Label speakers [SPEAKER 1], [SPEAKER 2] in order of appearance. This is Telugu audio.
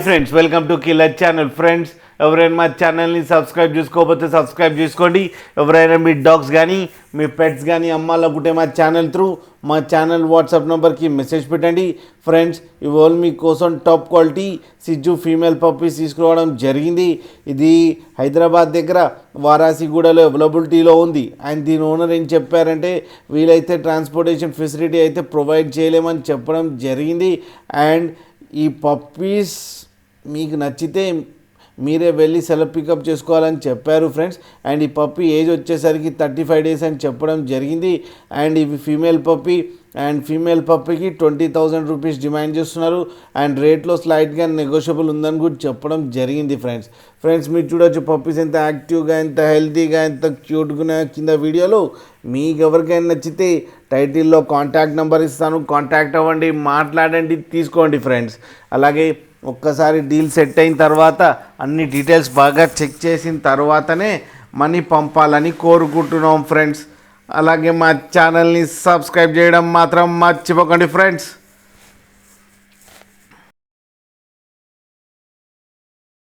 [SPEAKER 1] Friends, welcome to killer channel. Friends, ఎవరైనా మా ఛానల్ని సబ్స్క్రైబ్ చేసుకోకపోతే సబ్స్క్రైబ్ చేసుకోండి. ఎవరైనా మీ డాగ్స్ కానీ మీ పెట్స్ కానీ అమ్మాలనుకుంటే మా ఛానల్ త్రూ మా ఛానల్ వాట్సాప్ నెంబర్కి మెసేజ్ పెట్టండి. ఫ్రెండ్స్, ఇవాళ మీకోసం టాప్ క్వాలిటీ సిజ్జు ఫీమేల్ పప్పీస్ తీసుకురావడం జరిగింది. ఇది హైదరాబాద్ దగ్గర వారాసిగూడలో అవైలబిలిటీలో ఉంది. అండ్ దీని ఓనర్ ఏం చెప్పారంటే వీలైతే ట్రాన్స్పోర్టేషన్ ఫెసిలిటీ అయితే ప్రొవైడ్ చేయలేమని చెప్పడం జరిగింది. అండ్ ఈ పప్పీస్ మీకు నచ్చితే మీరే వెళ్ళి సెల్ఫ్ పికప్ చేసుకోవాలని చెప్పారు ఫ్రెండ్స్. అండ్ ఈ పప్పీ ఏజ్ వచ్చేసరికి 35 days అని చెప్పడం జరిగింది. అండ్ ఇవి ఫీమేల్ పప్పీ అండ్ ఫీమేల్ పప్పీకి 20,000 రూపీస్ డిమాండ్ చేస్తున్నారు. అండ్ రేట్లో స్లైట్గా నెగోషియబుల్ ఉందని కూడా చెప్పడం జరిగింది ఫ్రెండ్స్ మీరు చూడొచ్చు పప్పీస్ ఎంత యాక్టివ్గా, ఎంత హెల్తీగా, ఎంత క్యూట్గా కింద వీడియోలో. మీకు ఎవరికైనా నచ్చితే టైటిల్లో కాంటాక్ట్ నెంబర్ ఇస్తాను, కాంటాక్ట్ అవ్వండి, మాట్లాడండి, తీసుకోండి ఫ్రెండ్స్. అలాగే ఒక్కసారి డీల్ సెట్ అయిన తర్వాత అన్ని డీటెయిల్స్ బాగా చెక్ చేసిన తర్వాతనే మనీ పంపాలని కోరుకుంటున్నాం ఫ్రెండ్స్. అలాగే మా ఛానల్ని సబ్స్క్రైబ్ చేయడం మాత్రం మర్చిపోకండి ఫ్రెండ్స్.